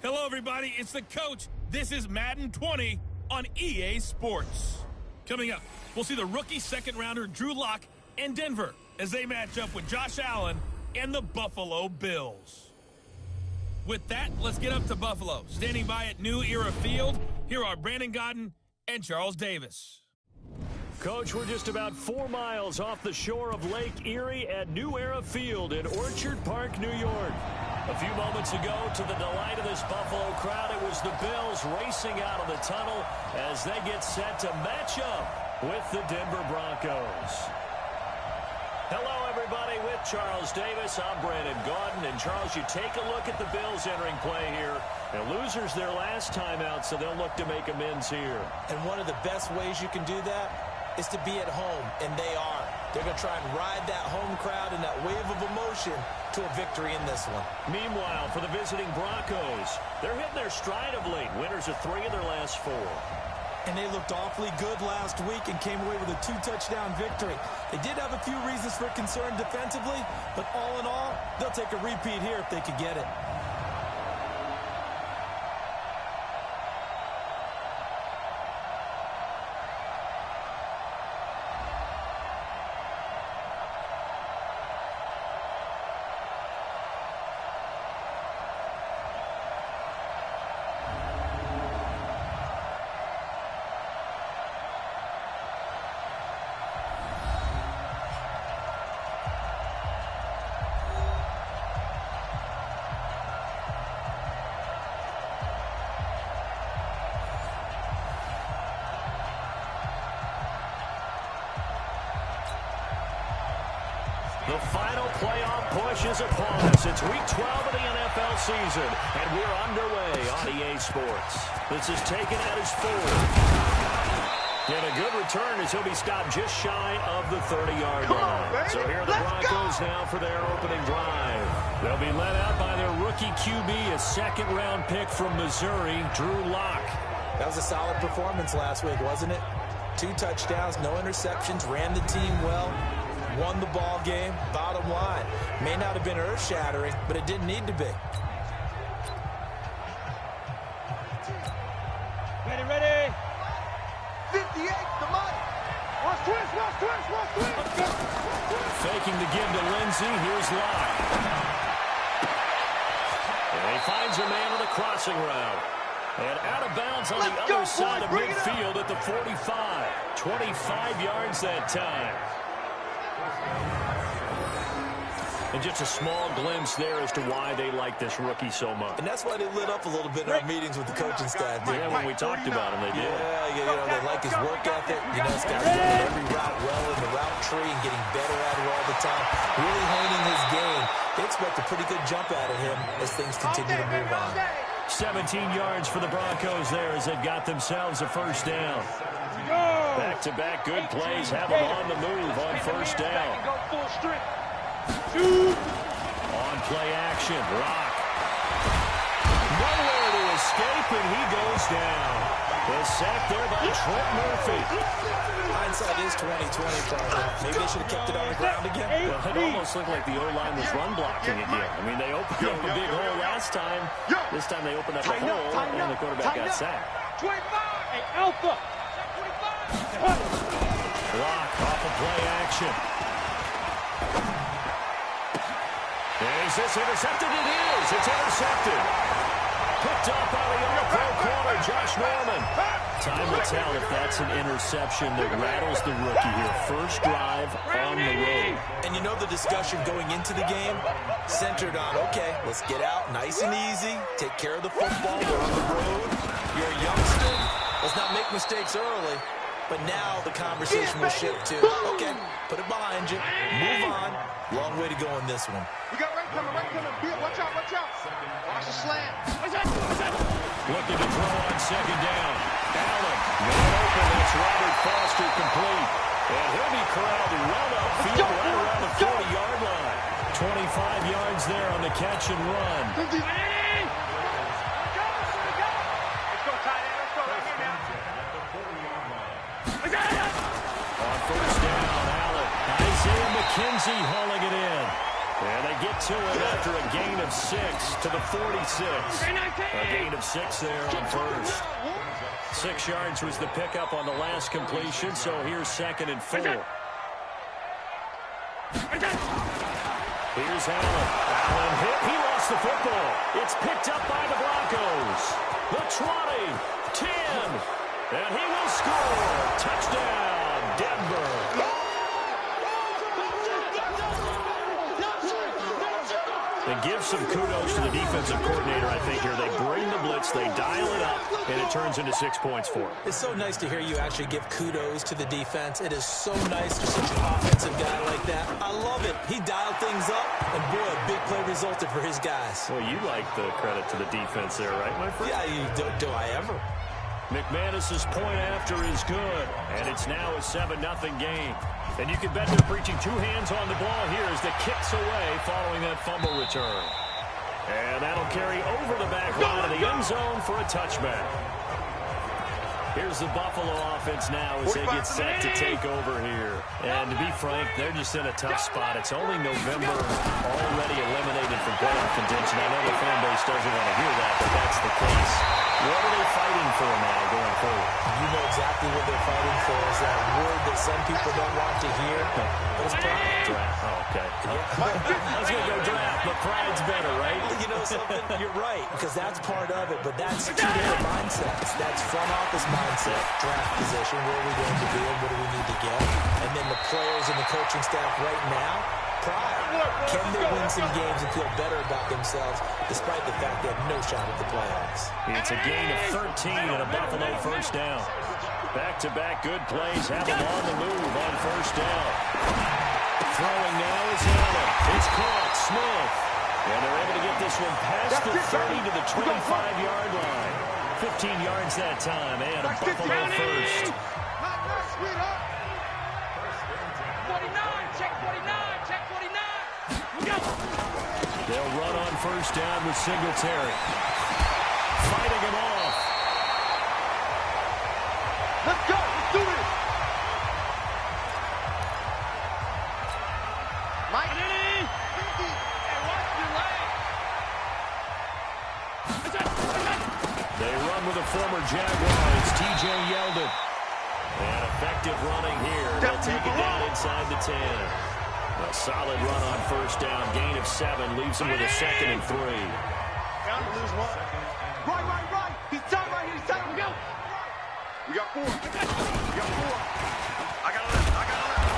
Hello, everybody. It's the coach. This is Madden 20 on EA Sports. Coming up, we'll see the rookie second-rounder Drew Lock in Denver as they match up with Josh Allen and the Buffalo Bills. With that, let's get up to Buffalo. Standing by at New Era Field, here are Brandon Godden and Charles Davis. Coach, we're just about 4 miles off the shore of Lake Erie at New Era Field in Orchard Park, New York. A few moments ago, to the delight of this Buffalo crowd, it was the Bills racing out of the tunnel as they get set to match up with the Denver Broncos. Hello, everybody, with Charles Davis. I'm Brandon Godden. And, Charles, you take a look at the Bills entering play here. And losers their last time out, so they'll look to make amends here. And one of the best ways you can do that is to be at home, and they are. They're going to try and ride that home crowd and that wave of emotion to a victory in this one. Meanwhile, for the visiting Broncos, they're hitting their stride of late. Winners of 3 of their last 4. And they looked awfully good last week and came away with a 2-touchdown victory. They did have a few reasons for concern defensively, but all in all, they'll take a repeat here if they could get it. The final playoff push is upon us. It's week 12 of the NFL season, and we're underway on EA Sports. This is taken at his 4. And a good return as he'll be stopped just shy of the 30-yard line. So here are the Broncos now for their opening drive. They'll be led out by their rookie QB, a second-round pick from Missouri, Drew Lock. That was a solid performance last week, wasn't it? 2 touchdowns, no interceptions, ran the team well. Won the ball game. Bottom line, may not have been earth-shattering, but it didn't need to be. Ready. 58, the money. Watch twist. Faking the give to Lindsey. Here's Lock. And he finds a man on the crossing route. And out of bounds on the other side of midfield at the 45. 25 yards that time. And just a small glimpse there as to why they like this rookie so much. And that's why they lit up a little bit in our meetings with the coaching staff. Yeah, when we talked about him, they did. Yeah, they like his work ethic. This guy's running every route well in the route tree and getting better at it all the time. Really honing his game. They expect a pretty good jump out of him as things continue to move on. 17 yards for the Broncos there as they've got themselves a first down. Back-to-back good plays have them on the move on first down. On play action, Rock. Nowhere to escape, and he goes down. The sack there by Trent Murphy. Hindsight is 20/20. Maybe they should have kept it on the ground again. Well, it almost looked like the O-line was run blocking again. I mean, they opened up a big hole last time. This time they opened up a hole, and the quarterback got sacked. 25, hey, Alpha. Lock off of play action. Is this intercepted? It is. It's intercepted. Picked up by the All-Pro corner, Josh Norman. Time will tell if that's an interception that rattles the rookie here. First drive on the road. And you know the discussion going into the game centered on, okay, let's get out nice and easy, take care of the football, we're on the road. You're a youngster. Let's not make mistakes early. But now the conversation will shift to, okay, put it behind you, move on. Long way to go in this one. We got right coming. Bill, watch out. Watch the slam. Looking to throw on second down. Allen, wide open. That's Robert Foster complete. And he'll be corralled well upfield right around the 40-yard line. 25 yards there on the catch and run. On first down, Allen. Isaiah McKenzie hauling it in. And they get to it after a gain of 6 to the 46. A gain of 6 there on first. 6 yards was the pickup on the last completion, so here's 2nd and 4. Here's Allen. Allen hit. He lost the football. It's picked up by the Broncos. The 20, 10, and he will score. Touchdown, Denver. And give some kudos to the defensive coordinator, I think, here. They bring the blitz, they dial it up, and it turns into 6 points for them. It's so nice to hear you actually give kudos to the defense. It is so nice for such an offensive guy like that. I love it. He dialed things up, and boy, a big play resulted for his guys. Well, you like the credit to the defense there, right, my friend? Yeah, do I ever? McManus's point after is good, and it's now a 7-0 game. And you can bet they're preaching 2 hands on the ball here as the kick's away following that fumble return. And that'll carry over the back line of the end zone for a touchback. Here's the Buffalo offense now as they get set to take over here. And to be frank, they're just in a tough spot. It's only November, already eliminated from playoff contention. I know the fan base doesn't want to hear that, but that's the case. What are they fighting for now going forward? You know exactly what they're fighting for. Is that word that some people don't want to hear. But it's pride. Draft. Oh, okay. Yeah. I was going to go draft, but pride's better, right? You know something? You're right, because that's part of it. But that's 2 different mindsets. That's front office mindset, draft position, where are we going to be and what do we need to get? And then the players and the coaching staff right now, pride. Can they win some games and feel better about themselves despite the fact they have no shot at the playoffs? It's a gain of 13 and a Buffalo first down. Back-to-back good plays have them on the move on first down. Throwing now is Allen. It's caught. Smith. And they're able to get this one past the 30 to the 25-yard line. 15 yards that time and a Buffalo first. 49, check 49, check 49. Go. They'll run on first down with Singletary. Fighting him off. Let's go. Let's do this. Mike. Hey, watch your leg. They run with a former Jaguar. It's T.J. Yeldon. And effective running here. They'll take it down inside the 10. A solid run on first down. Gain of 7 leaves them with a 2nd and 3. Down to lose 1. Right. He's tight right here. He's tight. Go. We got 4. I got 11.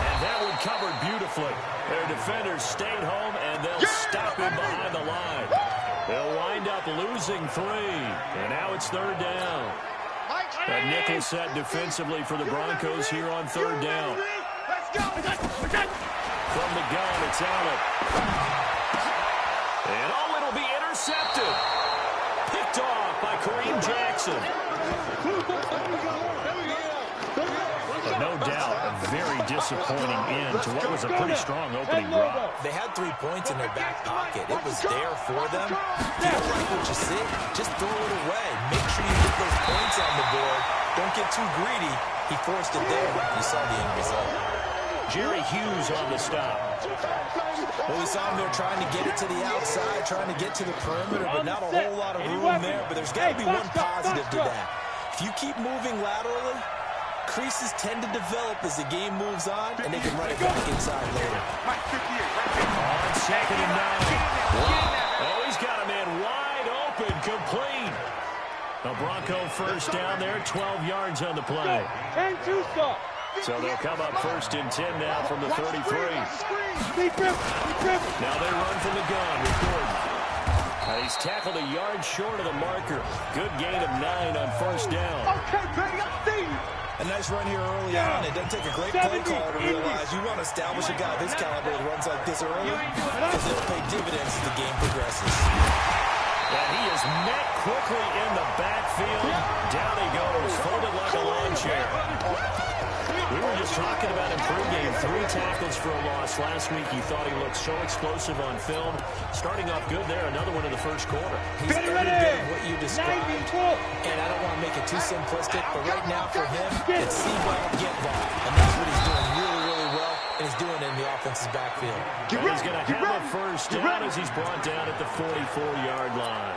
And that one covered beautifully. Their defenders stayed home, and they'll stop him behind the line. They'll wind up losing 3. And now it's 3rd down. A nickel set defensively for the Broncos here on 3rd down. Let's go. From the gun, it's Allen. And it'll be intercepted. Picked off by Kareem Jackson. But no doubt, a very disappointing end to what was a pretty strong opening drive. They had 3 points in their back pocket. It was there for them. If you don't like what you see, just throw it away. Make sure you get those points on the board. Don't get too greedy. He forced it there. You saw the end result. Jerry Hughes on the stop. Well, we saw him there trying to get it to the outside, trying to get to the perimeter, but not a whole lot of room there. But there's got to be one positive to that. If you keep moving laterally, creases tend to develop as the game moves on, and they can run it back inside later. On 2nd and 9. Oh, he's got a man wide open, complete. A Bronco first down there, 12 yards on the play. And 2 stop. So they'll come up 1st and 10 now from the 33. Now they run from the gun with Gordon. He's tackled a yard short of the marker. Good gain of 9 on first down. Okay, Benny, I see you. A nice run here early on. It doesn't take a great play call to realize you want to establish a guy this caliber that runs like this early because it'll pay dividends as the game progresses. And he is met quickly in the backfield. Down he goes, folded like a lawn chair. We were just talking about him pregame. 3 tackles for a loss last week. He thought he looked so explosive on film. Starting off good there. Another one in the first quarter. He's every bit of what you described. And I don't want to make it too simplistic, but right now for him, it's see ball, get ball. And that's what he's doing really, really well. And he's doing it in the offense's backfield. And he's going to have a first down as he's brought down at the 44-yard line.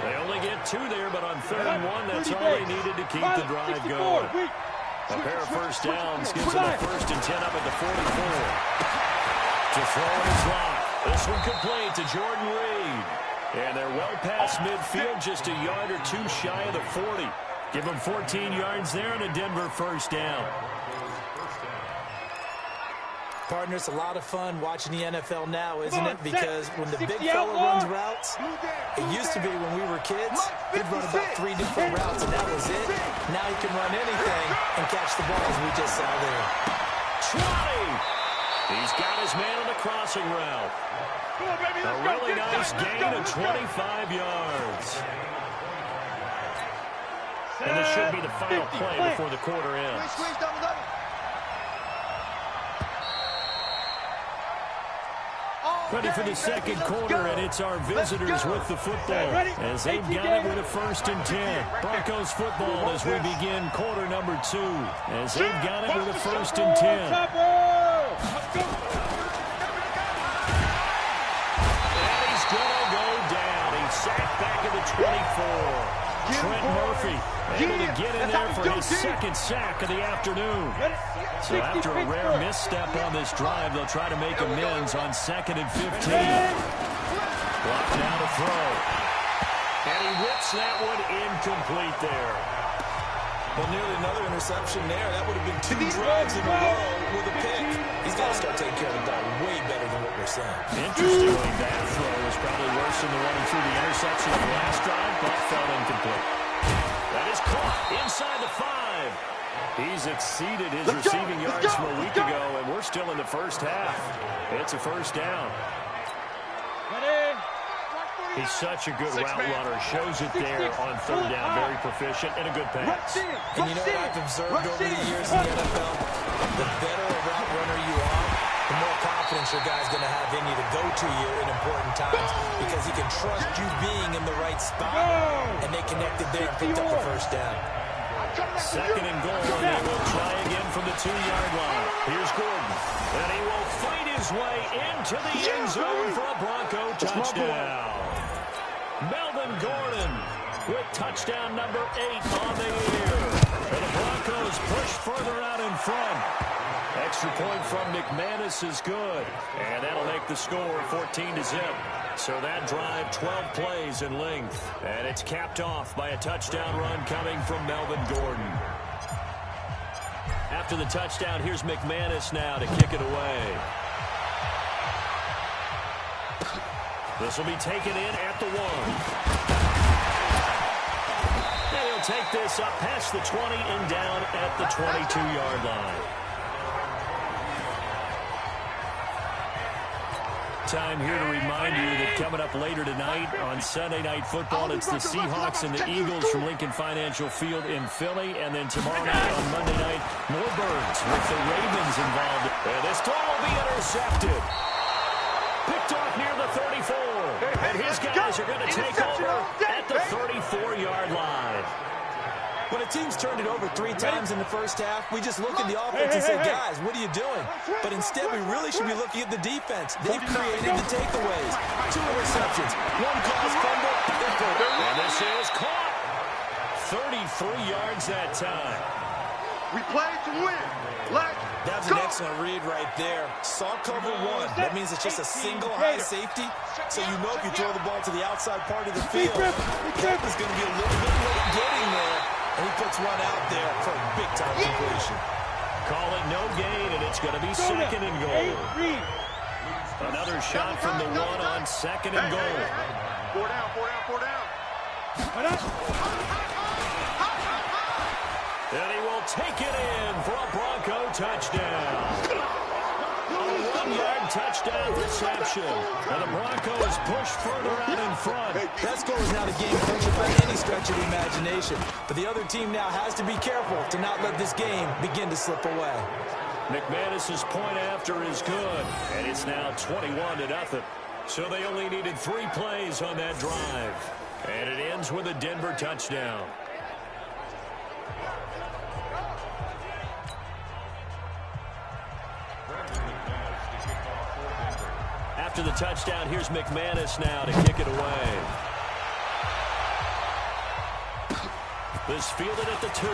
They only get 2 there, but on 3rd and 1, that's all they needed to keep the drive going. A pair of first downs gives them a 1st and 10 up at the 44. To throw in his lock. This one complete to Jordan Reed. And they're well past midfield, just a yard or 2 shy of the 40. Give them 14 yards there and a Denver first down. Partner, it's a lot of fun watching the NFL now, isn't it? Because when the big fella runs routes, it used to be when we were kids, he'd run about 3 different routes, and that was it. Now he can run anything and catch the ball, as we just saw there. 20! He's got his man on the crossing route. A really nice gain of 25 yards. And this should be the final play before the quarter ends. Ready for the second quarter, and it's our visitors with the football as they've got it with a 1st and 10. Broncos football as we begin quarter number 2 as they've got it with a 1st and 10. And he's going to go down. He's sacked back at the 24. Trent Murphy able to get in there for his 2nd sack of the afternoon. So after a rare misstep on this drive, they'll try to make amends on 2nd and 15. Blocked down to throw. And he whips that one incomplete there. Well, nearly another interception there. That would have been 2 drives in a row with a pick. He's got to start taking care of the ball way better than what we're saying. Interestingly, that throw was probably worse than the one he threw the interception on the last drive, but fell incomplete. That is caught inside the 5. He's exceeded his receiving yards from a week ago, and we're still in the first half. It's a first down. He's such a good route runner. Shows it there on 3rd down. Very proficient and a good pass. And you know what I've observed over the years in the NFL? The better a route runner you are, the more confidence your guy's going to have in you to go to you in important times because he can trust you being in the right spot. And they connected there and picked up the first down. 2nd and goal, and they will try again from the 2-yard line. Here's Gordon, and he will fight his way into the end zone for a Bronco touchdown. Melvin Gordon with touchdown number 8 on the year. And the Broncos push further out in front. Extra point from McManus is good, and that'll make the score 14-0. So that drive, 12 plays in length. And it's capped off by a touchdown run coming from Melvin Gordon. After the touchdown, here's McManus now to kick it away. This will be taken in at the 1. And he'll take this up past the 20 and down at the 22-yard line. Time here to remind you that coming up later tonight on Sunday Night Football, it's the Seahawks and the Eagles from Lincoln Financial Field in Philly. And then tomorrow night on Monday night, more Birds with the Ravens involved. And this throw will be intercepted. Picked off near the 34. And his guys are going to take over at the 34-yard line. When a team's turned it over 3 times in the first half, we just look at the offense and say, guys, what are you doing? But instead, we really should be looking at the defense. They've created the takeaways. 2 interceptions, 1 caused fumble. And this is caught. 33 yards that time. We play to win. Let's That was an excellent read right there. Saw cover 1. That means it's just a single high safety. So you know if you throw the ball to the outside part of the field, Kemp is going to be a little bit late getting there. And he puts one out there for a big-time completion. Call it no gain, and it's going to be 2nd and goal. Another shot from the 1 on 2nd and goal. 4 down, 4 down, 4 down. And he will take it in for a Bronco touchdown. A 1-yard touchdown reception. And the Broncos push further out in front. That score is not a game clincher by any stretch of the imagination. But the other team now has to be careful to not let this game begin to slip away. McManus's point after is good. And it's now 21-0. So they only needed 3 plays on that drive. And it ends with a Denver touchdown. after the touchdown. Here's McManus now to kick it away. This fielded at the 2. A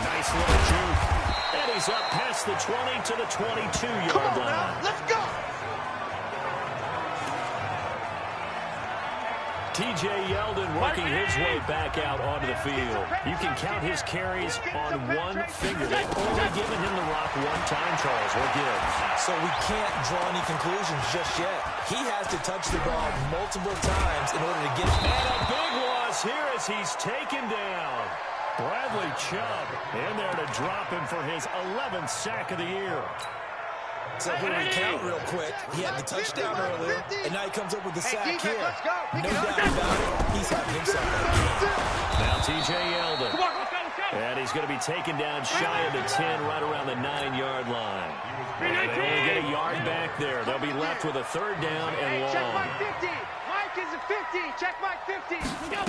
nice little juke. And he's up past the 20 to the 22-yard line. Now, let's go. T.J. Yeldon working his way back out onto the field. You can count his carries on one finger. They've only given him the rock one time, Charles. What gives? So we can't draw any conclusions just yet. He has to touch the ball multiple times in order to get it. And a big loss here as he's taken down. Bradley Chubb in there to drop him for his 11th sack of the year. So if we recount real quick, he had the touchdown earlier, and now he comes up with the sack here. No doubt about it, he's having himself a game. Now T.J. Yeldon. And he's going to be taken down shy of the 10, right around the 9-yard line. And they only get a yard back there. They'll be left with a 3rd down and long. Check Mike 50. Mike is a 50. Check Mike 50. Draw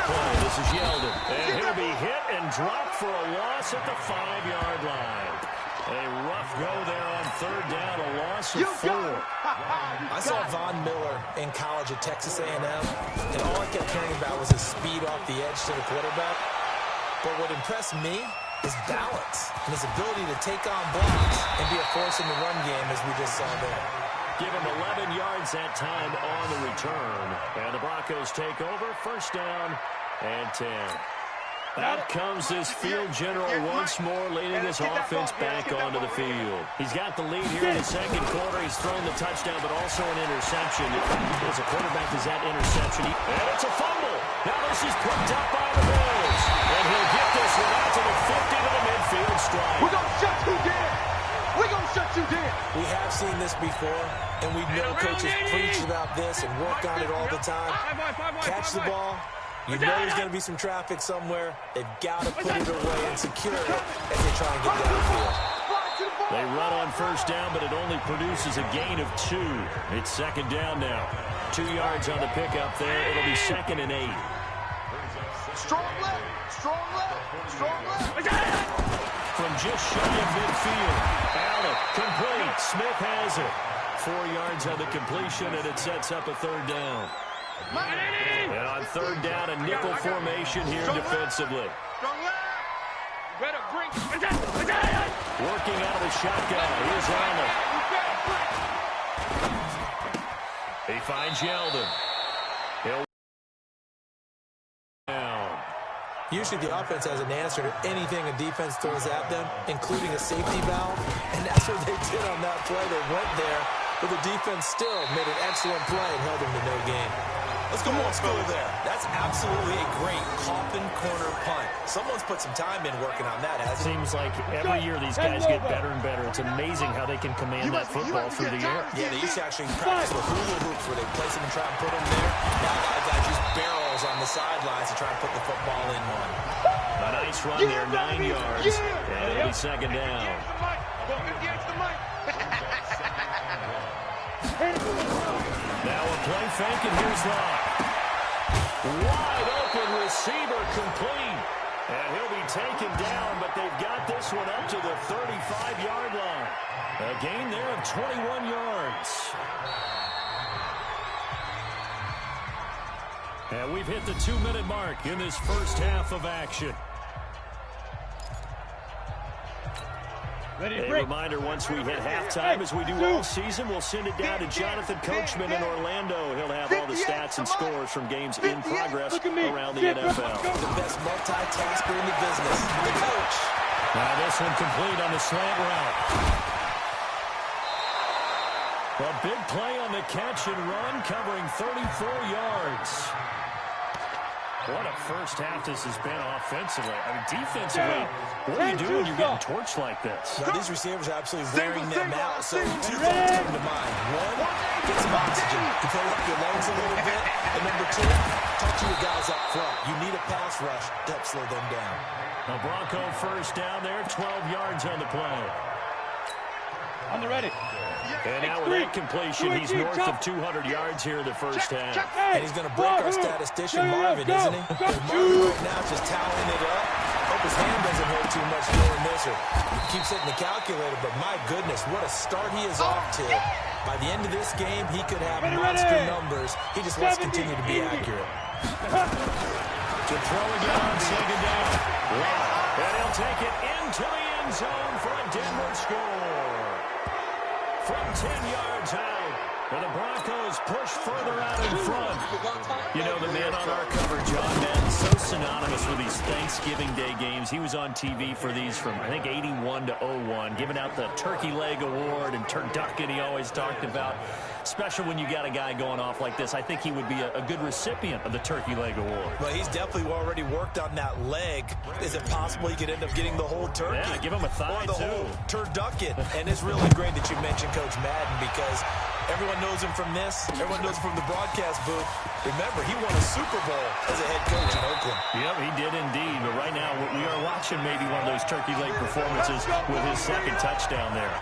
play. This is Yeldon. And he'll be hit and dropped for a loss at the 5-yard line. A rough go there on 3rd down, a loss of 4. I saw Von Miller in college at Texas A&M, and all I kept hearing about was his speed off the edge to the quarterback. But what impressed me is balance and his ability to take on blocks and be a force in the run game, as we just saw there. Give him 11 yards that time on the return. And the Broncos take over, 1st down and 10. Out comes this field general once more, leading his offense back onto the field. He's got the lead here in the 2nd quarter. He's thrown the touchdown, but also an interception. As a quarterback, is that interception? And it's a fumble. Now this is picked up by the Bills. And he'll get this one out to the 50 to the midfield stripe. We're going to shut you down. We're going to shut you down. We have seen this before, and we know coaches preach about this and work on it all the time. Catch the ball. You know there's going to be some traffic somewhere. They've got to put it away and secure it as they try and get downfield. They run on 1st down, but it only produces a gain of 2. It's 2nd down now. 2 yards on the pickup there. It'll be 2nd and 8. Strong left, strong left, strong left. From just shy of midfield. Allen, complete. Smith has it. 4 yards on the completion, and it sets up a 3rd down. And on 3rd down, a nickel formation here defensively. Working out of the shotgun. Here's Allen. He finds Yeldon. He'll down. Usually the offense has an answer to anything a defense throws at them, including a safety valve, and that's what they did on that play. They went there, but the defense still made an excellent play and held them to no gain. Let's go old school there. That's absolutely a great coffin corner punt. Someone's put some time in working on that, hasn't it? Seems like every year these guys get better and better. It's amazing how they can command that football through the air. Yeah, they used to actually practice the hula hoops where they place them and try and put them there. Now guys use barrels on the sidelines to try and put the football in one. A nice run there, 9 yards. And it'll be 2nd down. Now a play fake, and here's Locke. Wide open receiver complete. And he'll be taken down, but they've got this one up to the 35-yard line. A gain there of 21 yards. And we've hit the 2-minute mark in this 1st half of action. A reminder, once we hit halftime, as we do all season, we'll send it down to Jonathan Coachman in Orlando. He'll have all the stats and scores from games in progress around the NFL. The best multitasker in the business, the coach. Now this one complete on the slant route. A big play on the catch and run, covering 34 yards. What a 1st half this has been offensively. I mean, defensively, what do you do when you're getting torched like this? Now, these receivers are absolutely wearing them out, so 2 things come to mind. 1, get some oxygen to fill up your lungs a little bit. And number 2, talk to your guys up front. You need a pass rush to help slow them down. A Bronco 1st down there, 12 yards on the play. On the ready. And now with that completion, he's north of 200 yards here in the 1st half. And he's going to break our statistician Marvin, isn't he? Marvin right now just toweling it up. hope his hand doesn't hurt too much during this or keeps hitting the calculator, but my goodness, what a start he is off to. By the end of this game, he could have monster numbers. He just wants to continue to be accurate. To throw again on second down. And he'll take it into the end zone for a Denver score. From 10 yards out. And the Broncos push further out in front. You know, the man on our cover, John Madden, so synonymous with these Thanksgiving Day games. He was on TV for these from, I think, 81 to 01, giving out the Turkey Leg Award and turducken he always talked about. Special when you got a guy going off like this. I think he would be a good recipient of the Turkey Leg Award. Well, he's definitely already worked on that leg. Is it possible he could end up getting the whole turkey? Yeah, give him a thigh, or the whole turducken. And it's really great that you mentioned Coach Madden because everyone knows him from this. Everyone knows him from the broadcast booth. Remember, he won a Super Bowl as a head coach in Oakland. Yep, he did indeed. But right now, we are watching maybe one of those turkey leg performances with his second touchdown there.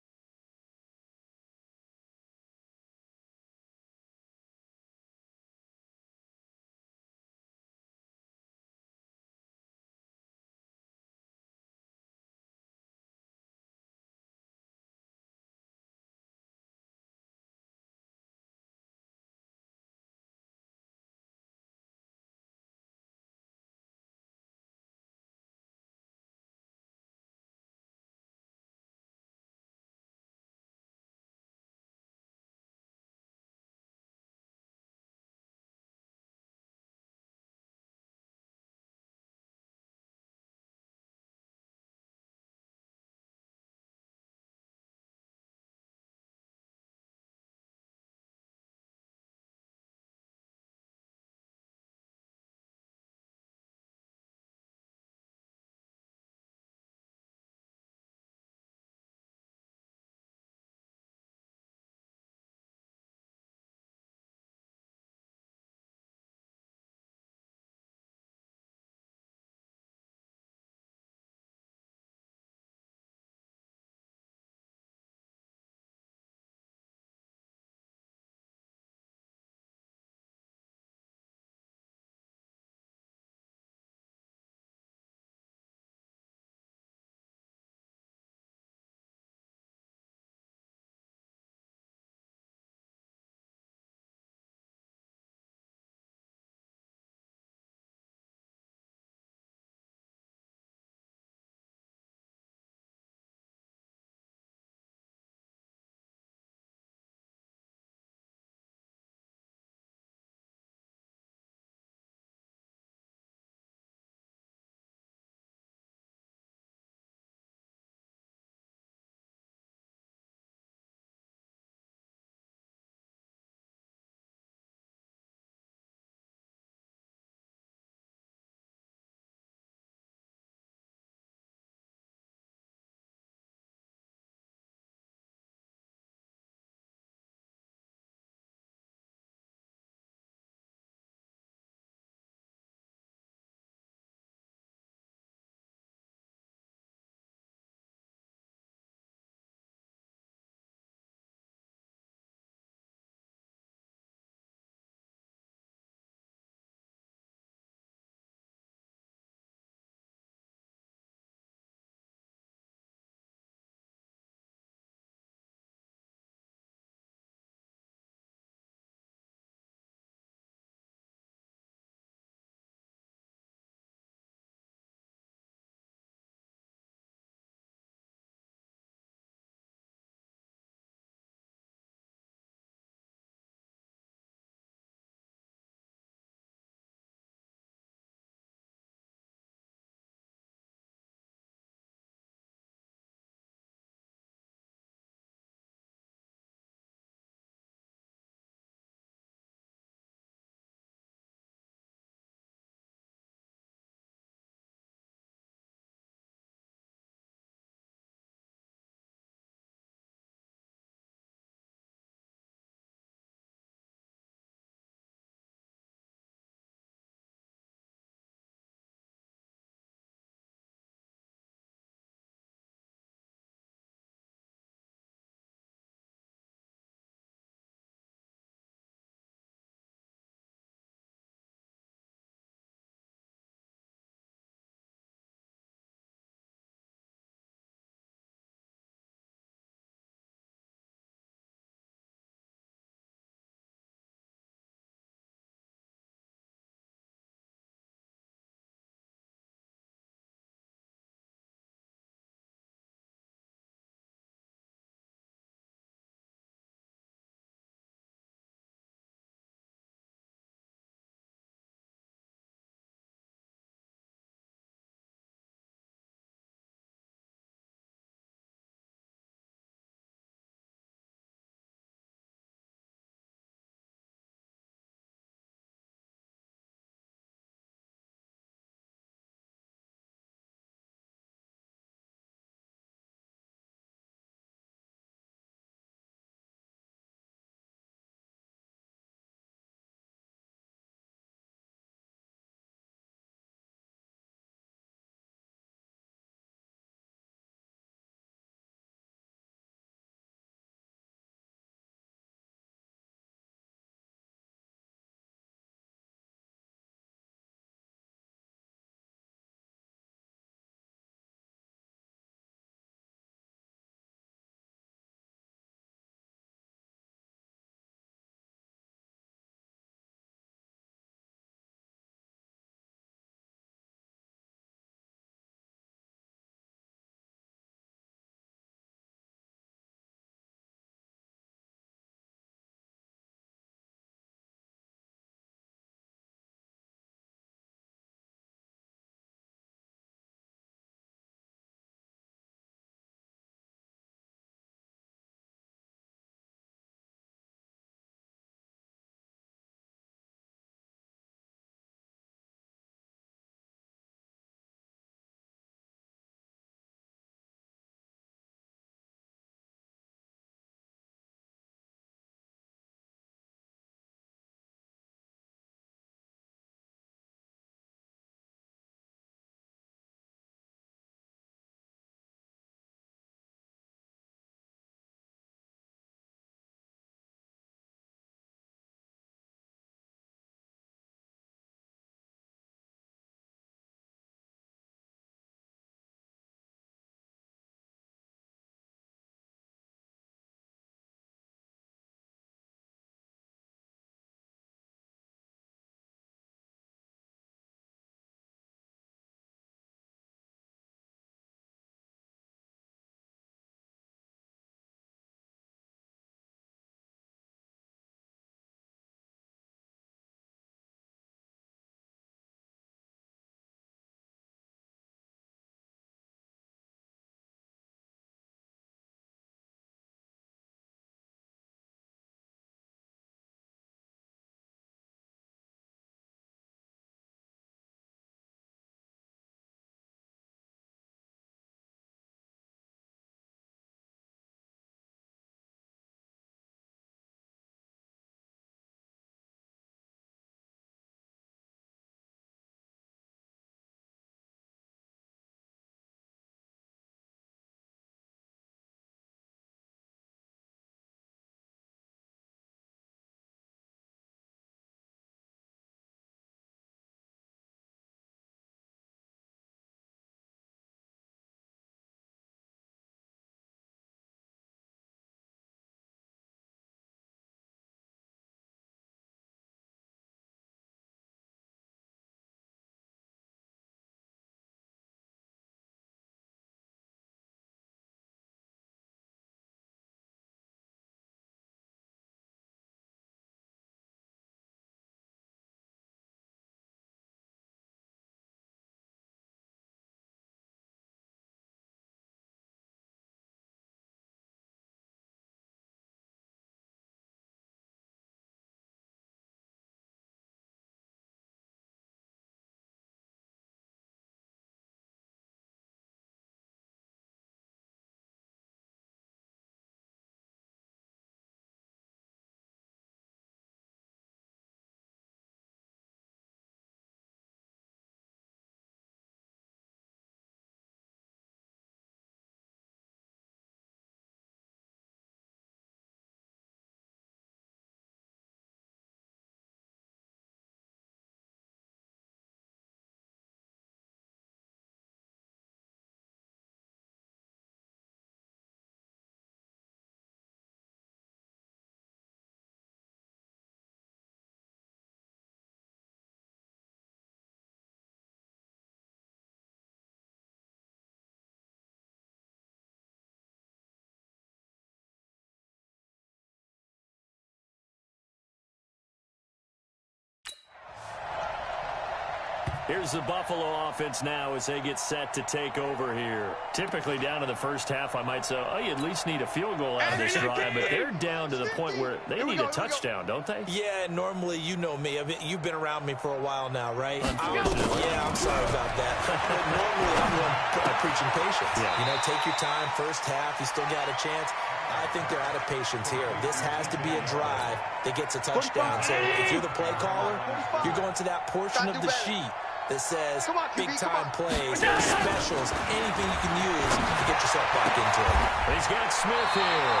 Here's the Buffalo offense now as they get set to take over here. Typically down in the first half, I might say, oh, you at least need a field goal out of this drive, but they're down to the point where they need a touchdown, don't they? Yeah, normally, you know me. I mean, you've been around me for a while now, right? Yeah, I'm sorry about that. But normally, I'm one preaching patience. Yeah. You know, take your time, first half, you still got a chance. I think they're out of patience here. This has to be a drive that gets a touchdown. So if you're the play caller, you're going to that portion of the sheet that says big-time plays, specials, anything you can use to get yourself back into it. He's got Smith here.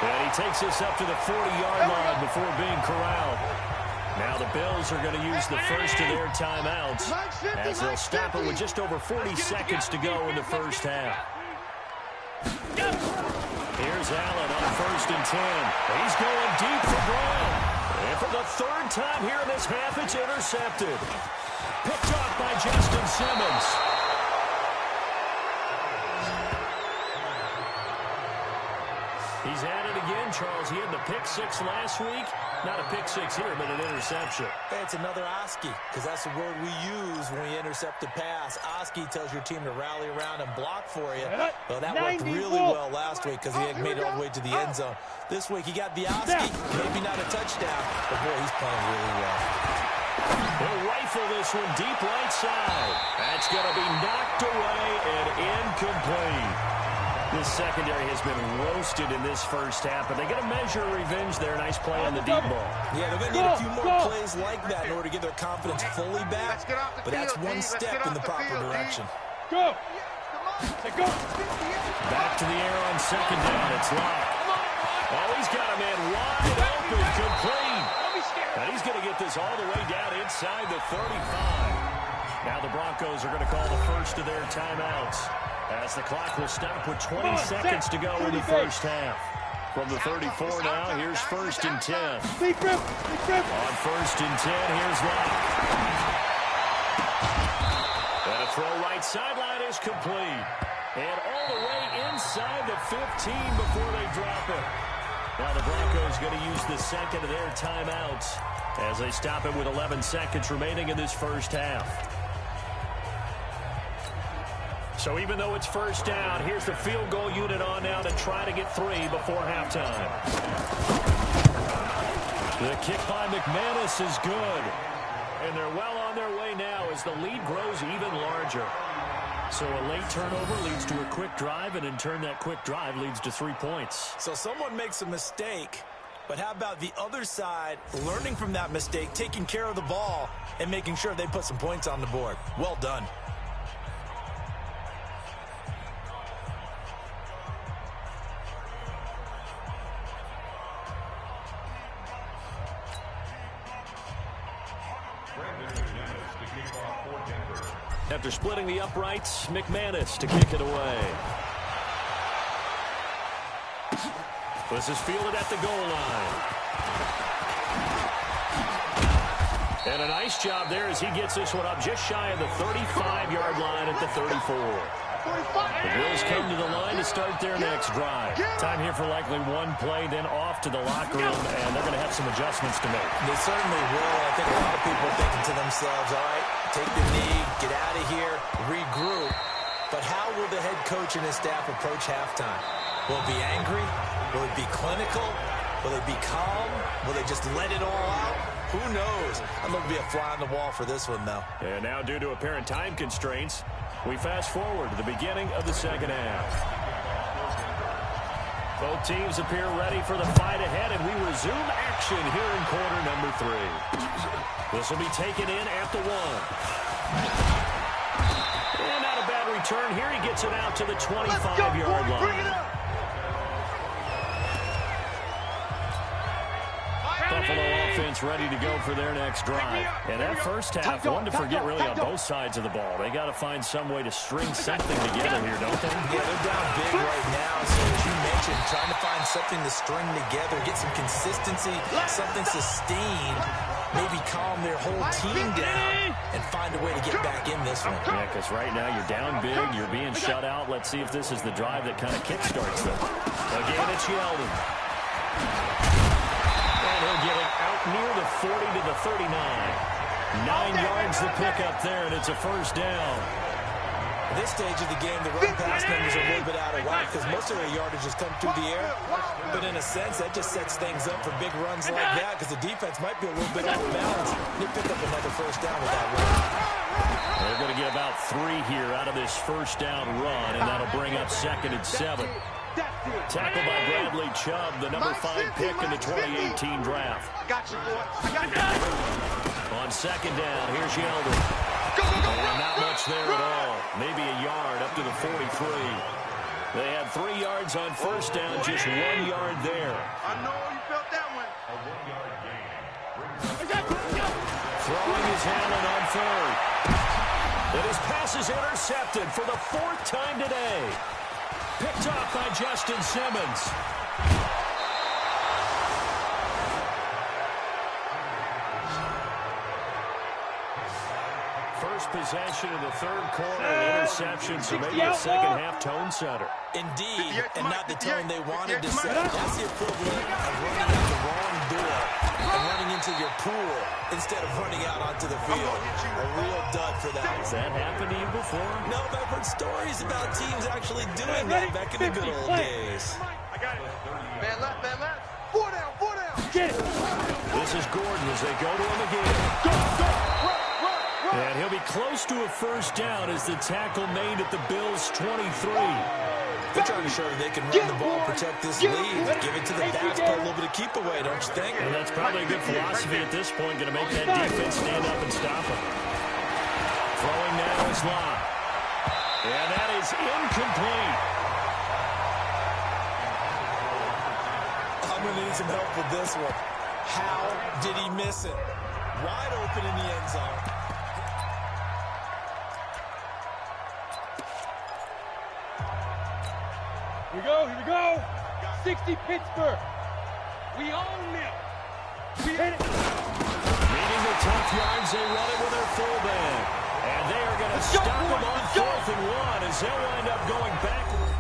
And he takes us up to the 40-yard line before being corralled. Now the Bills are going to use the first of their timeouts as they'll stop it with just over 40 seconds to go in the first half. Here's Allen on first and 10. He's going deep for Brown. And for the third time here in this half, it's intercepted. Picked off by Justin Simmons. He's at it again, Charles. He had the pick six last week. Not a pick six here, but an interception. Hey, it's another Oski, because that's the word we use when we intercept a pass. Oski tells your team to rally around and block for you. Well, that worked really well last week because he had made it all the way to the end zone. This week, he got the Oski, maybe not a touchdown, but boy, he's playing really well. He'll rifle this one deep right side. That's going to be knocked away and incomplete. This secondary has been roasted in this first half, but they're going to measure revenge there. Nice play on the deep ball. Yeah, they're going to need a few more plays like that in order to get their confidence fully back, but that's one step in the proper direction. Go! Back to the air on second down. It's Locke. Oh, he's got a man wide open, complete. And he's going to get this all the way down inside the 35. Now the Broncos are going to call the first of their timeouts, as the clock will stop with 20 seconds to go in the first half. From the 34 now, here's first and 10. On first and 10, here's Locke. And a throw right sideline is complete. And all the way inside the 15 before they drop it. Now the Broncos going to use the second of their timeouts as they stop it with 11 seconds remaining in this first half. So even though it's first down, here's the field goal unit on now to try to get 3 before halftime. The kick by McManus is good. And they're well on their way now as the lead grows even larger. So a late turnover leads to a quick drive, and in turn that quick drive leads to 3 points. So someone makes a mistake, but how about the other side learning from that mistake, taking care of the ball, and making sure they put some points on the board? Well done. After splitting the uprights, McManus to kick it away. This is fielded at the goal line. And a nice job there as he gets this one up just shy of the 35-yard line at the 34. The Bills come to the line to start their next drive. Time here for likely one play, then off to the locker room, and they're going to have some adjustments to make. They certainly will. I think a lot of people are thinking to themselves, all right, take the knee, get out of here, regroup. But how will the head coach and his staff approach halftime? Will it be angry? Will it be clinical? Will it be calm? Will they just let it all out? Who knows? I'm going to be a fly on the wall for this one, though. And now, due to apparent time constraints, we fast forward to the beginning of the second half. Both teams appear ready for the fight ahead, and we resume action here in quarter number 3. This will be taken in at the 1. And not a bad return here. He gets it out to the 25-yard line. Buffalo offense ready to go for their next drive. And that first half, one to forget really on both sides of the ball. They got to find some way to string something together here, don't they? Yeah, they're down big right now. So as you mentioned, trying to find something to string together, get some consistency, something sustained, maybe calm their whole team down and find a way to get back in this one. Yeah, because right now you're down big, you're being shut out. Let's see if this is the drive that kind of kickstarts them. Again, it's Yeldon. And he'll get it out near the 40 to the 39. 9 yards to pick up there, and it's a first down. At this stage of the game, the run-pass numbers are a little bit out of whack because most of their yardage has come through the air. But in a sense, that just sets things up for big runs like that because the defense might be a little bit off balance. They pick up another first down with that run. They're going to get about 3 here out of this first down run, and that'll bring up 2nd and 7. Tackled by Bradley Chubb, the number 5 pick in the 2018 draft. Got you, boy. I got you. On 2nd down, here's Yeldon. And not much there at all. Maybe a yard up to the 43. They had 3 yards on first down, just 1 yard there. I know you felt that one. Throwing his Allen on 3rd. And his pass is intercepted for the 4th time today. Picked off by Justin Simmons. First possession of the 3rd quarter, interception, so maybe a second-half tone setter. Indeed, and not the tone they wanted to set. That's the equivalent of running out the wrong door and running into your pool instead of running out onto the field. A real dud for that. Has that happened to you before? No, but I've heard stories about teams actually doing that back in the good old days. I got it. Man left, man left. 4 down, 4 down. Get it. This is Gordon as they go to him again. Go, go. Run. And he'll be close to a first down as the tackle made at the Bills' 23. They're trying to show that they can run the ball, protect this lead, give it to the backs, put a little bit of keep away, don't you think? And that's probably a good philosophy at this point, going to make that defense stand up and stop him. Throwing now is Lott. And that is incomplete. I'm going to need some help with this one. How did he miss it? Wide open in the end zone. Here we go. 60 Pittsburgh. We own them. We hit it. Meeting the tough yards, they run it with their fullback. And they are going to stop them on 4th and 1 as they'll wind up going backward.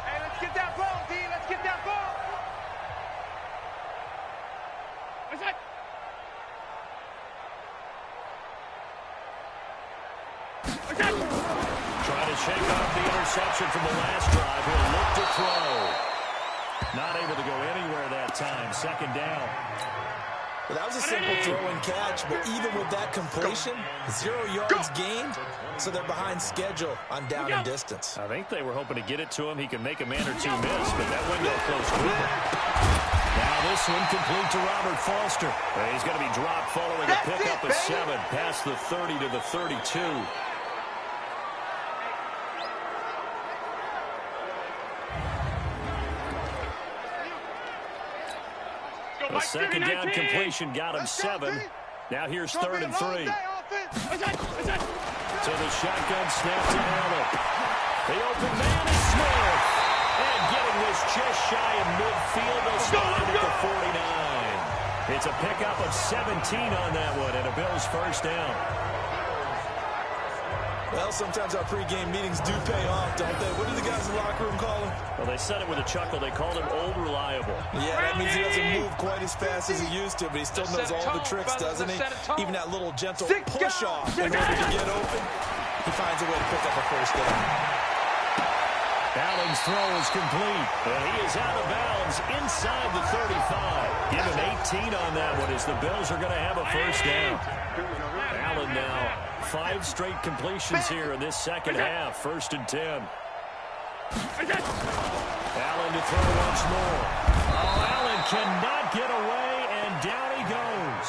Hey, let's get that ball, D. Let's get that ball. What's that? Trying to shake off the interception from the last drive. He'll look to throw. Not able to go anywhere that time. 2nd down. Well, that was a simple throw and catch, but even with that completion, 0 yards gained, so they're behind schedule on down and distance. I think they were hoping to get it to him. He could make a man or two miss, but that window closed quickly. Now this one complete to Robert Foster. He's going to be dropped following a pickup of 7 past the 30 to the 32. A 2nd down completion got him 7. Now here's 3rd and 3. So the shotgun snap to Allen. The open man is Smith. And getting this just shy of midfield. They'll start at the 49. It's a pickup of 17 on that one and a Bills first down. Well, sometimes our pregame meetings do pay off, don't they? What do the guys in the locker room call him? Well, they said it with a chuckle. They called him Old Reliable. Yeah, that means he doesn't move quite as fast as he used to, but he still knows all the tricks, doesn't he? Even that little gentle push-off in order to get open, he finds a way to pick up a first down. Allen's throw is complete, and he is out of bounds inside the 35. Give him 18 on that one as the Bills are going to have a first down. Allen now 5 straight completions here in this second half. 1st and 10. Allen to throw once more. Oh, Allen cannot get away, and down he goes.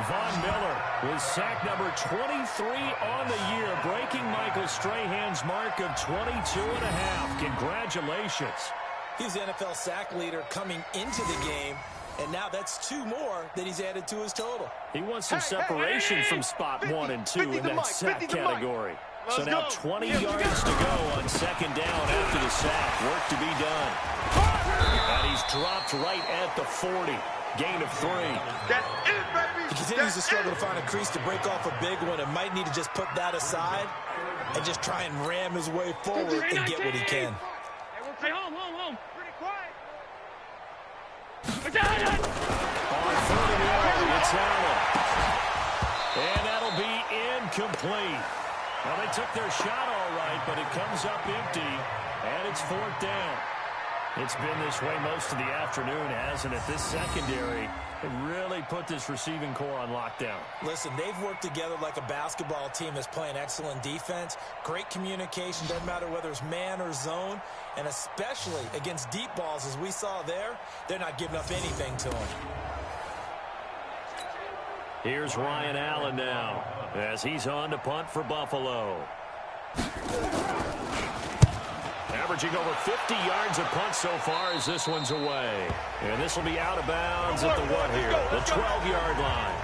Von Miller with sack number 23 on the year, breaking Michael Strahan's mark of 22.5. Congratulations. He's the NFL sack leader coming into the game, and now that's 2 more that he's added to his total. He wants some separation from spot 1 and 2 in that sack category. So now 20 yards to go on 2nd down after the sack. Work to be done. And he's dropped right at the 40. Gain of 3. That's it, baby. He continues to struggle to find a crease to break off a big one and might need to just put that aside. and just try and ram his way forward and get what he can. Hey, home. Pretty quiet. On 31, it's Allen. And that'll be incomplete. Well, they took their shot all right, but it comes up empty, and it's 4th down. It's been this way most of the afternoon, hasn't it? This secondary really put this receiving core on lockdown. Listen, they've worked together like a basketball team that's playing excellent defense. Great communication, doesn't matter whether it's man or zone. And especially against deep balls, as we saw there, they're not giving up anything to them. Here's Ryan Allen now as he's on to punt for Buffalo. Averaging over 50 yards a punt so far as this one's away. And this will be out of bounds at the what here? The 12-yard line.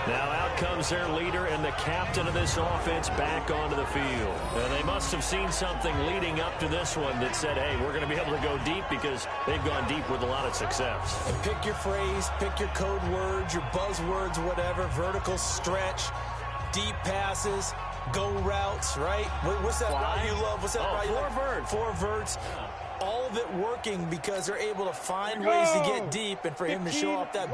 Now out comes their leader and the captain of this offense back onto the field. And they must have seen something leading up to this one that said, hey, we're going to be able to go deep because they've gone deep with a lot of success. And pick your phrase, pick your code words, your buzzwords, whatever, vertical stretch, deep passes, go routes, right? What's that route you love? What's that route you love? Four verts. All of it working because they're able to find ways to get deep and for him to show off that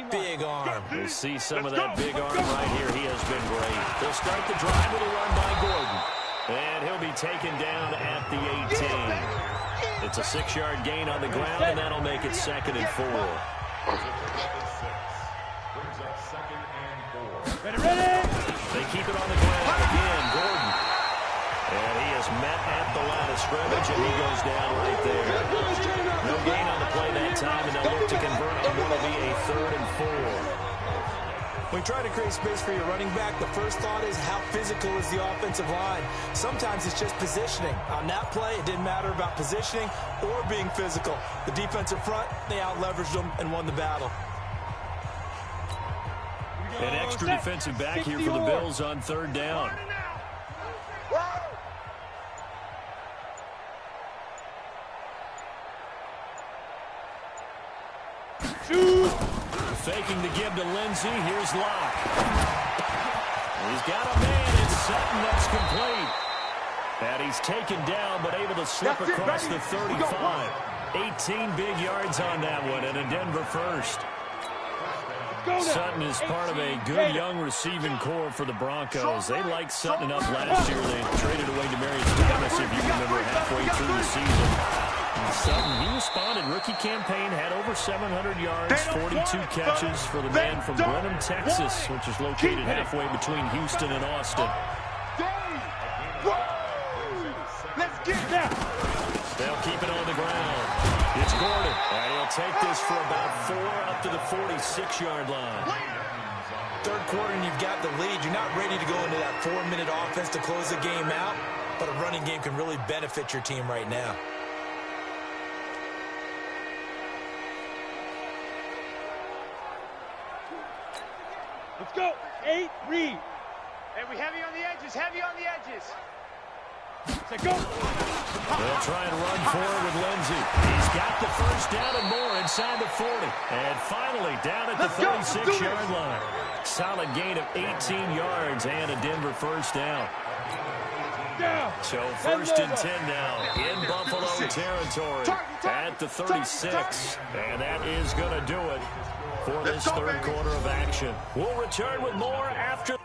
big arm. We'll see some of that big arm right here. He has been great. They'll start the drive with a run by Gordon. And he'll be taken down at the 18. It's a 6-yard gain on the ground, and that'll make it 2nd and 4. Ready? They keep it on the ground again. Gordon. And he is met at the line of scrimmage, and he goes down right there. No gain on the play that time, and they'll look to convert on what will be a 3rd and 4. When you try to create space for your running back, the first thought is how physical is the offensive line. Sometimes it's just positioning. On that play, it didn't matter about positioning or being physical. The defensive front, they out-leveraged them and won the battle. An extra defensive back here for the Bills on 3rd down. Faking the give to Lindsey. Here's Locke. He's got a man. It's Sutton. That's complete. And he's taken down, but able to slip across the 35. 18 big yards on that one, and a Denver first. Sutton is part of a good young receiving core for the Broncos. They liked Sutton enough last year. They traded away Demarius Thomas, if you remember, halfway through the season. And Sutton, he responded. Rookie campaign, had over 700 yards, 42 catches for the man from Brenham, Texas, which is located halfway between Houston and Austin. Let's get it now. They'll keep it on the ground. It's Gordon, and he'll take this for about 4 up to the 46-yard line. Third quarter, and you've got the lead. You're not ready to go into that 4-minute offense to close the game out, but a running game can really benefit your team right now. Let's go. 8, read. Hey, we heavy on the edges, Let's go. They'll try and run forward with Lindsey. He's got the first down and more inside the 40. And finally down at the 36-yard line. Solid gain of 18 yards and a Denver first down. So 1st and 10 now in Buffalo territory at the 36. And that is going to do it for this third quarter of action. We'll return with more after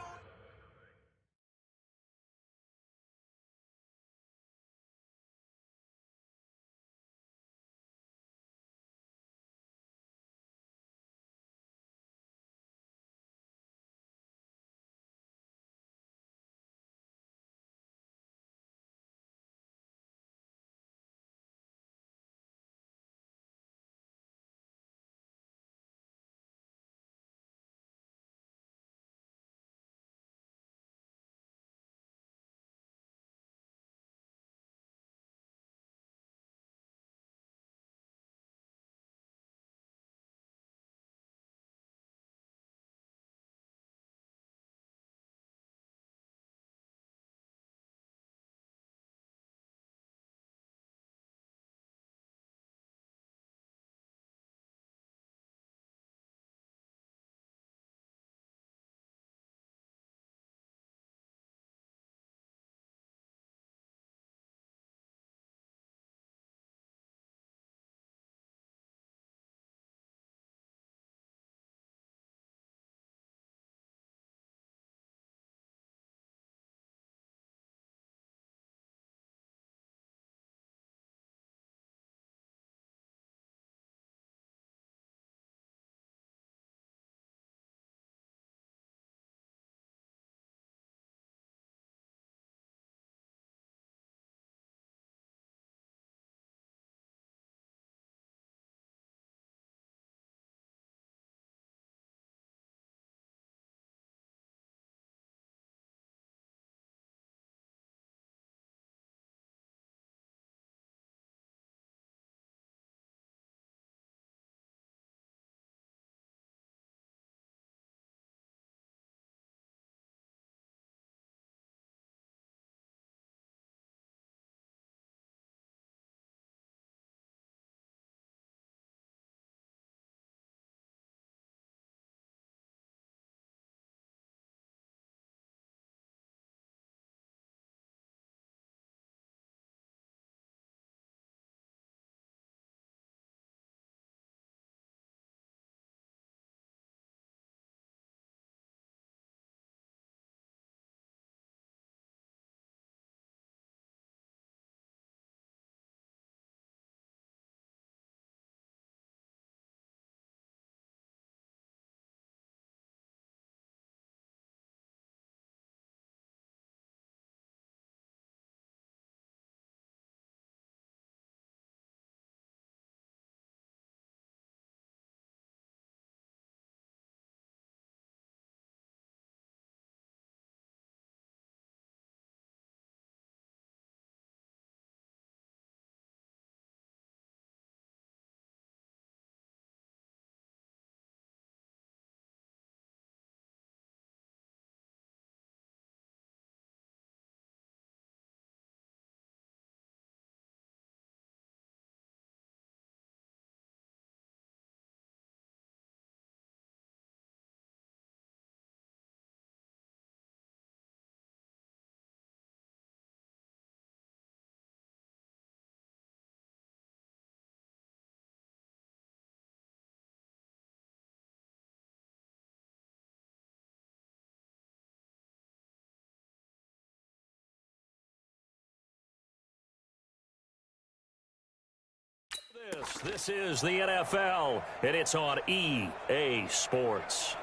This is the NFL, and it's on EA Sports.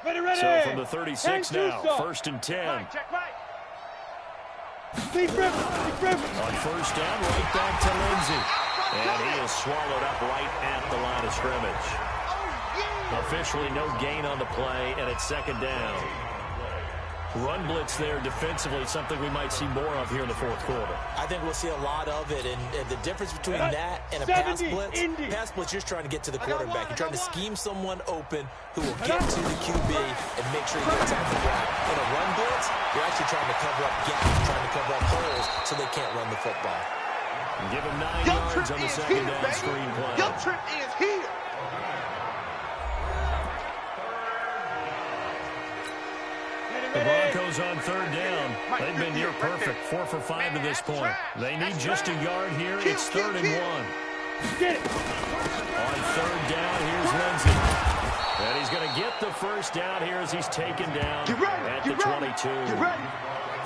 Ready. So from the 36 now, 1st and 10. Check right. Deep rip. On first down, right back to Lindsey. And he is swallowed up right at the line of scrimmage. Officially no gain on the play, and it's 2nd down. Run blitz there defensively, something we might see more of here in the 4th quarter. I think we'll see a lot of it, and the difference between that and a pass blitz, you're just trying to get to the quarterback. You're trying to scheme someone open who will get to the QB and make sure he gets off the ground. In a run blitz, you're actually trying to cover up gaps, trying to cover up holes so they can't run the football. And give him 9 yards on the 2nd down screen play. Your trip is here. The Broncos on 3rd down. They've been near perfect, 4 for 5 to this point. They need just a yard here. It's 3rd and 1. Get it. On 3rd down, here's Lindsey. And he's going to get the 1st down here as he's taken down at the 22.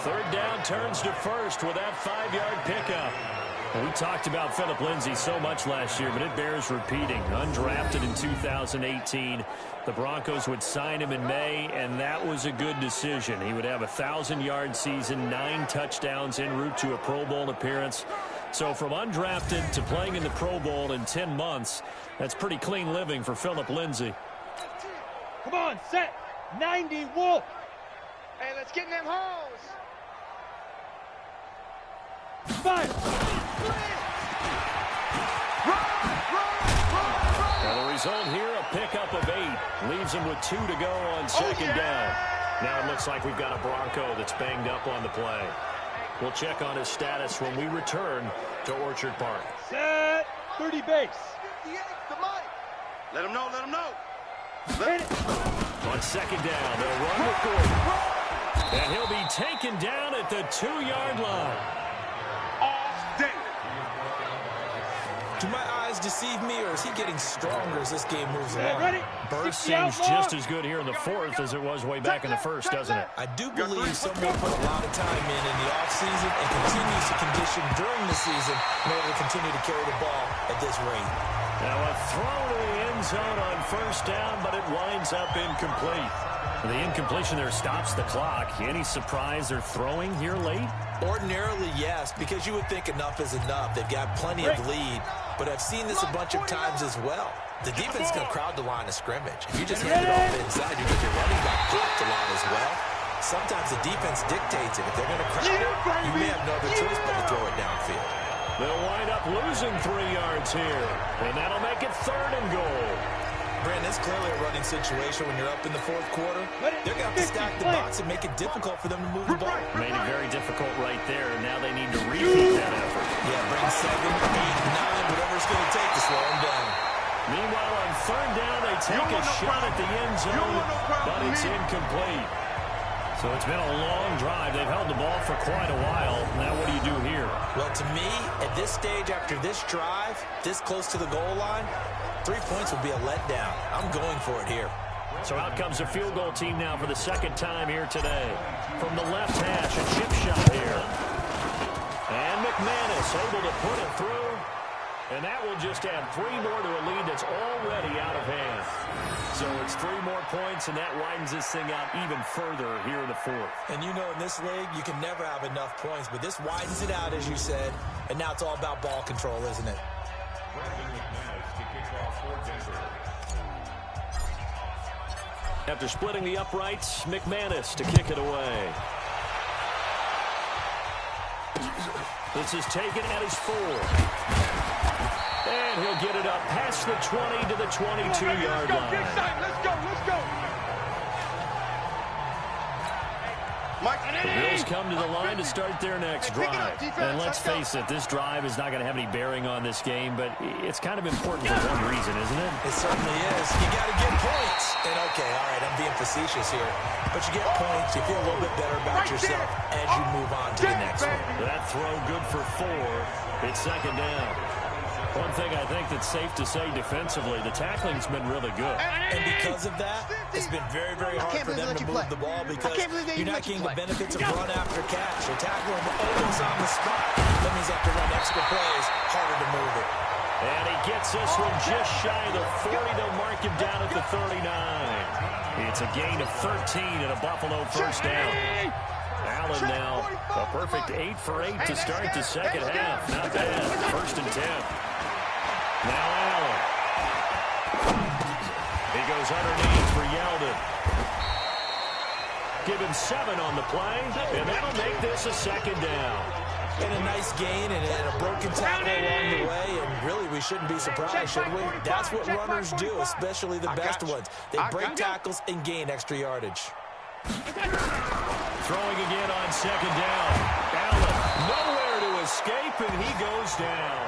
3rd down turns to 1st with that 5-yard pickup. We talked about Phillip Lindsay so much last year, but it bears repeating. Undrafted in 2018. The Broncos would sign him in May, and that was a good decision. He would have a 1,000-yard season, 9 touchdowns en route to a Pro Bowl appearance. So from undrafted to playing in the Pro Bowl in 10 months, that's pretty clean living for Phillip Lindsay. Come on, set. 90, Wolf. Hey, let's get in them holes. 5. Now the result here, a pickup of 8. Leaves him with 2 to go on 2nd down. Now it looks like we've got a Bronco that's banged up on the play. We'll check on his status when we return to Orchard Park. Set. 30 base. Let him know. Hit it. On 2nd down, they'll run with Gordon. And he'll be taken down at the 2-yard line. Do my eyes deceive me, or is he getting stronger as this game moves along? Ready. Burst seems just as good here in the 4th as it was way back in the 1st, doesn't it? I do believe someone put a lot of time in the offseason and continues to condition during the season in order to continue to carry the ball at this rate. Now a throw to the end zone on 1st down, but it winds up incomplete. The incompletion there stops the clock. Any surprise they're throwing here late? Ordinarily, yes, because you would think enough is enough. They've got plenty of lead, but I've seen this a bunch of times as well. The defense is going to crowd the line of scrimmage. If you just hand it off inside, you get your running back dropped a lot as well. Sometimes the defense dictates it. If they're going to crowd it, you may have no other choice but to throw it downfield. They'll wind up losing 3 yards here, and that'll make it 3rd and goal. Brandon, it's clearly a running situation when you're up in the 4th quarter. They're going to have to stack the box and make it difficult for them to move the ball. Made it very difficult right there. Now they need to repeat that effort. Yeah, bring 7, 8, 9, whatever it's going to take to slow them down. Meanwhile, on 3rd down, they take a shot at the end zone, but it's incomplete. So it's been a long drive. They've held the ball for quite a while. Now what do you do here? Well, to me, at this stage, after this drive, this close to the goal line, 3 points would be a letdown. I'm going for it here. So out comes a field goal team now for the 2nd time here today. From the left hash, a chip shot here. And McManus able to put it through. And that will just add 3 more to a lead that's already out of hand. So it's 3 more points, and that widens this thing out even further here in the 4th. And you know, in this league, you can never have enough points, but this widens it out, as you said. And now it's all about ball control, isn't it? After splitting the uprights, McManus to kick it away. This is taken at his 4. And he'll get it up past the 20 to the 22-yard line. Let's go. The Bills come to the line to start their next drive. And let's face it, this drive is not going to have any bearing on this game, but it's kind of important for one reason, isn't it? It certainly is. You got to get points. And okay, all right, I'm being facetious here. But you get points, you feel a little bit better about yourself as you move on to the next one. That throw good for 4. It's second down. One thing I think that's safe to say defensively, the tackling's been really good. And because of that, it's been very, very hard for them to move the ball because you're not getting the benefits of run after catch. You're tackling almost on the spot. That means you have to run extra plays, harder to move it. And he gets this one just shy of the 40. They'll mark him down at the 39. It's a gain of 13 and a Buffalo first down. Allen now a perfect 8 for 8 to start the second half. Not bad. First and 10. Now Allen. He goes underneath for Yeldon. Give him 7 on the play, and that'll make this a second down. And a nice gain and a broken tackle along the way, and really we shouldn't be surprised, should we? That's what runners do, especially the best ones. They break tackles and gain extra yardage. Throwing again on second down. Allen nowhere to escape, and he goes down.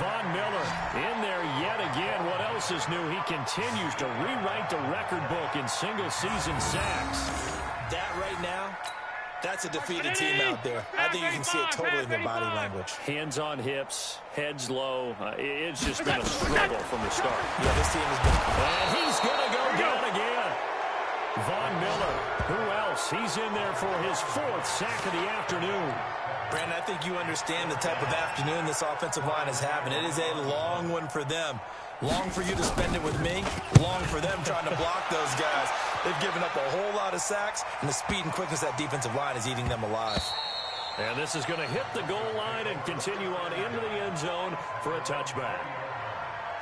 Von Miller in there yet again. What else is new? He continues to rewrite the record book in single-season sacks. That right now, that's a defeated team out there. I think you can see it totally in their body language. Hands on hips, heads low. It's just been a struggle from the start. Yeah, this team has been... And he's going to go down again. Von Miller, who else? He's in there for his 4th sack of the afternoon. Brandon, I think you understand the type of afternoon this offensive line is having. It is a long one for them. Long for you to spend it with me. Long for them trying to block those guys. They've given up a whole lot of sacks, and the speed and quickness of that defensive line is eating them alive. And this is going to hit the goal line and continue on into the end zone for a touchback.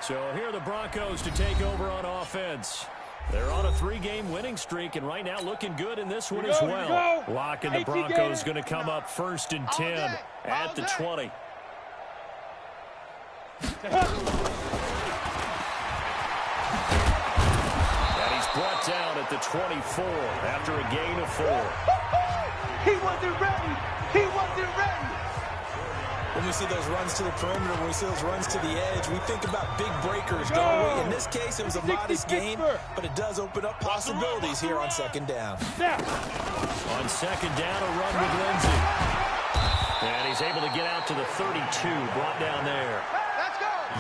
So here are the Broncos to take over on offense. They're on a 3-game winning streak, and right now looking good in this one as well. Lock and the Broncos going to come up first and 10 at the 20. And he's brought down at the 24 after a gain of 4. He wasn't ready. He wasn't ready. When we see those runs to the perimeter, when we see those runs to the edge, we think about big breakers, don't we? In this case, it was a modest gain, but it does open up possibilities here on second down. On second down, a run with Lindsey. And he's able to get out to the 32, brought down there.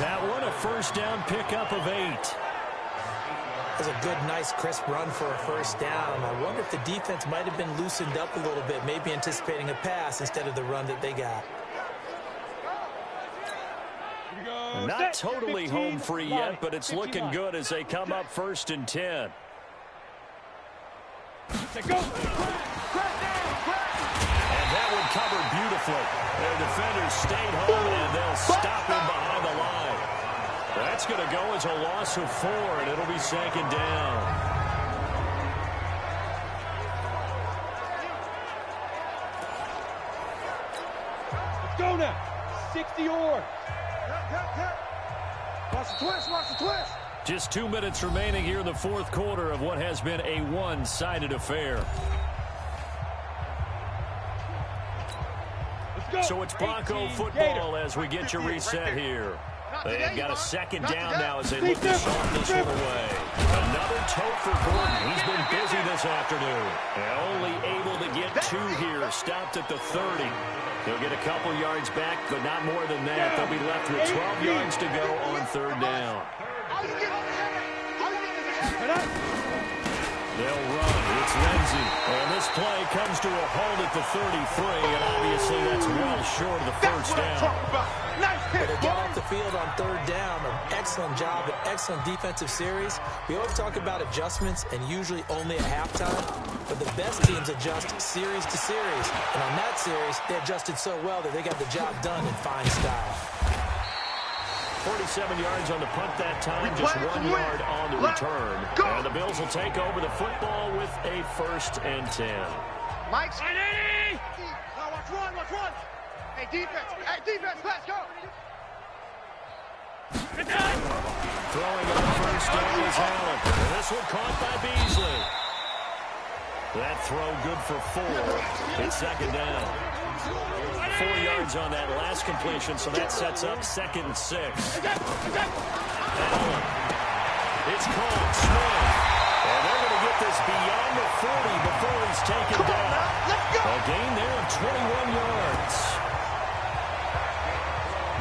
That one, a first down pickup of 8. It was a good, nice, crisp run for a first down. I wonder if the defense might have been loosened up a little bit, maybe anticipating a pass instead of the run that they got. Not totally home free yet, but it's looking good as they come up first and 10. And that one covered beautifully. Their defenders stayed home, and they'll stop him behind the line. That's going to go as a loss of 4, and it'll be second down. Let's go now. 60 yards. Watch the twist, watch the twist. Just 2 minutes remaining here in the 4th quarter of what has been a one-sided affair. So it's Bronco football as we get your reset here. They've got a second down now as they look to start this one away. Another tote for Gordon. He's been busy this afternoon. And only able to get 2 here. Stopped at the 30. He'll get a couple yards back, but not more than that. They'll be left with 12 yards to go on third down. They'll run. It's Lindsey. And this play comes to a halt at the 33, and obviously that's well short of the first down. But to get off the field on third down, an excellent job, an excellent defensive series. We always talk about adjustments and usually only at halftime, but the best teams adjust series to series. And on that series, they adjusted so well that they got the job done in fine style. 47 yards on the punt that time, just 1 yard on the return. And the Bills will take over the football with a 1st and 10. Mike's ready! Now watch run! Hey, defense, let's go! Throwing on 1st down is Allen. And this one caught by Beasley. That throw good for 4. It's 2nd down. 4 yards on that last completion, so that sets up 2nd and 6. Allen. It's called Smith. And they're going to get this beyond the 40 before he's taken down. A gain there of 21 yards.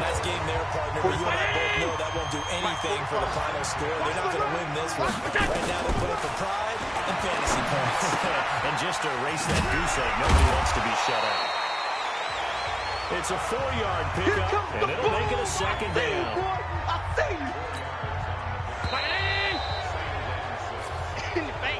Nice game there, partner. But you and I both know that won't do anything for the final score. They're not going to win this one. Right now they're playing for pride and fantasy points. And just to erase that goose egg, nobody wants to be shut out. It's a 4-yard pickup, and it'll make it a 2nd down. I see you!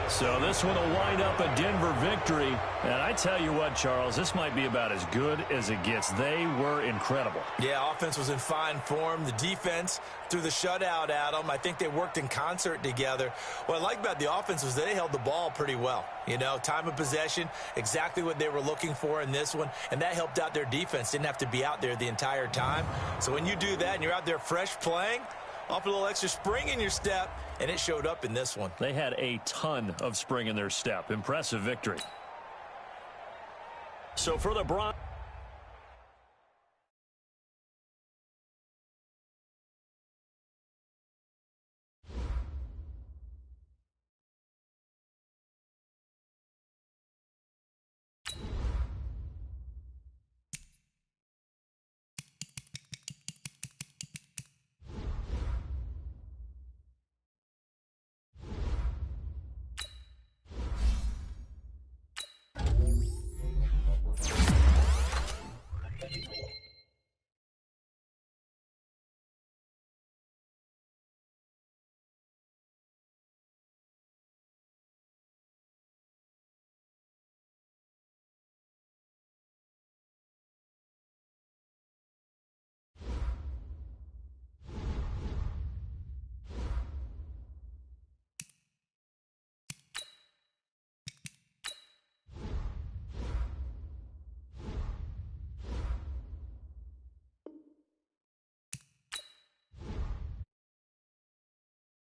So this one will wind up a Denver victory. And I tell you what, Charles, this might be about as good as it gets. They were incredible. Yeah, offense was in fine form. The defense threw the shutout at them. I think they worked in concert together. What I like about the offense was they held the ball pretty well. You know, time of possession, exactly what they were looking for in this one. And that helped out their defense. Didn't have to be out there the entire time. So when you do that and you're out there fresh playing, off a little extra spring in your step, and it showed up in this one. They had a ton of spring in their step. Impressive victory. So for the Broncos.